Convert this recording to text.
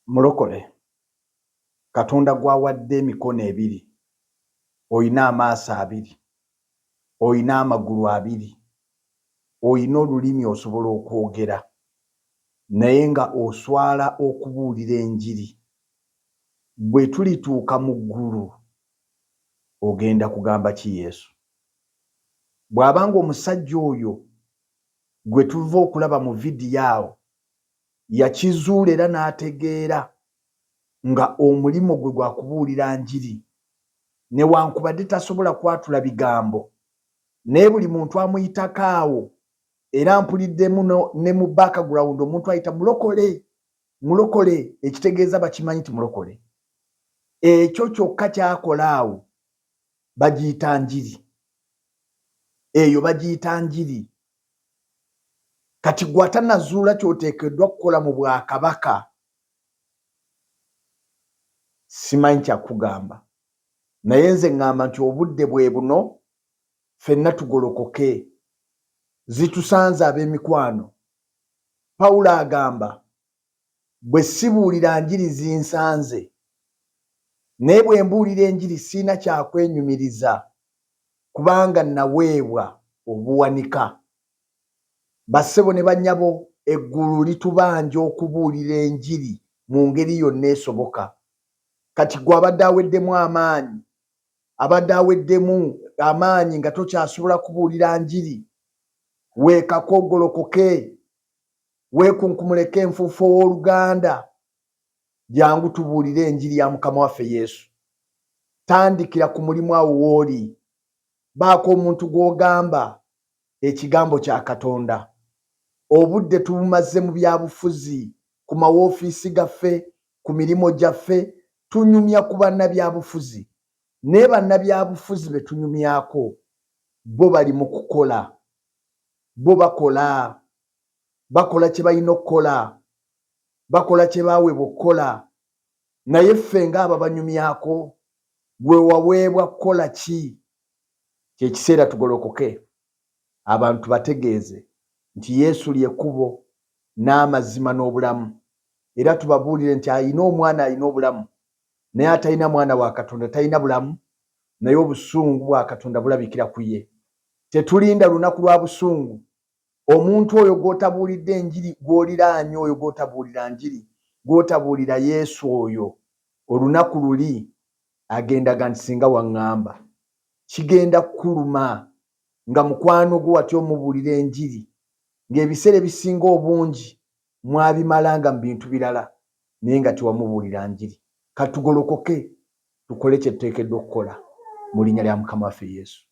Mulokole Katonda gwawadde emikono ebiri, oyina amaaso abiri, oyina amagulu abiri, oyina olulimi osobola okwogera, naye nga oswala okubuulira enjiri. Bwe tulituuka mu ggulu ogenda kugamba ki Yesu? Bw'abanga omusajja oyo gwe tuva okulaba mu vidiyo awo yakizuula era n'ategeera nga omulimu gwe gwa kubuulira njiri, newankubadde tasobola kwatula bigambo, naye buli muntu amuyitako awo, era mpuliddemu ne mu background omuntu ayita mulokole, mulokole, ekitegeeza bakimanyi nti mulokole. Ekyo kyokka kyakola awo bagiyita njiri, eyo bagiyita njiri. Kati gwe atanazuula ky'oteekeddwa kukola mu Bwakabaka, simanyi kyakugamba, naye nze ŋŋamba nti obudde bwe buno, ffenna tugolokoke, zitusanze ab'emikwano. Pawulo agamba bwe sibuulira njiri zinsanze, naye bwe mbuulira enjiri sirina kyakwenyumiriza, kubanga naweebwa obuwanika. Bassebo ne bannyabo, eggulu litubanja okubuulira enjiri mu ngeri yonna esoboka. Kati gwe abadde aweddemu amaanyi, abadde aweddemu amaanyi nga tokyasobola kubuulira njiri, weekako ogolokoke, weekunkumuleko enfuufu ow'Oluganda, jangu tubuulire enjiri ya Mukama waffe Yesu. Tandikira ku mulimu awo w'oli, baako omuntu gw'ogamba ekigambo kya Katonda. Obudde tubumaze mu byabufuzi, ku mawoofiisi gaffe, ku mirimu gyaffe, tunyumya ku bannabyabufuzi. Naye bannabyabufuzi be tunyumyako, bo bali mu kukola, bo bakola kye balina okukola, bakola kye baaweebwa okukola. Naye ffe ng'abo banyumyako, gwe waweebwa kukola ki? Kyekiseera tugolokoke, abantu bategeeze nti Yesu ly'ekkubo n'amazima n'obulamu, era tubabuulire nti ayina omwana alina obulamu, naye atalina mwana wa Katonda talina bulamu, naye obusungu bwa Katonda bulabikira ku ye. Tetulinda lunaku lwa busungu. Omuntu oyo gw'otabuulidde enjiri, gw'oliraanye oyo gw'otabuulira njiri, gw'otabuulira Yesu oyo, olunaku luli agendaga nti singa waŋŋamba, kigenda kukuluma nga mukwano gwo watyo omubuulira enjiri, ng'ebiseera ebisinga obungi mwabimalanga mu bintu birala, naye nga tewamubuulira njiri. Katugolokoke tukole kye tuteekeddwa okukola mu linnya lya Mukama waffe Yesu.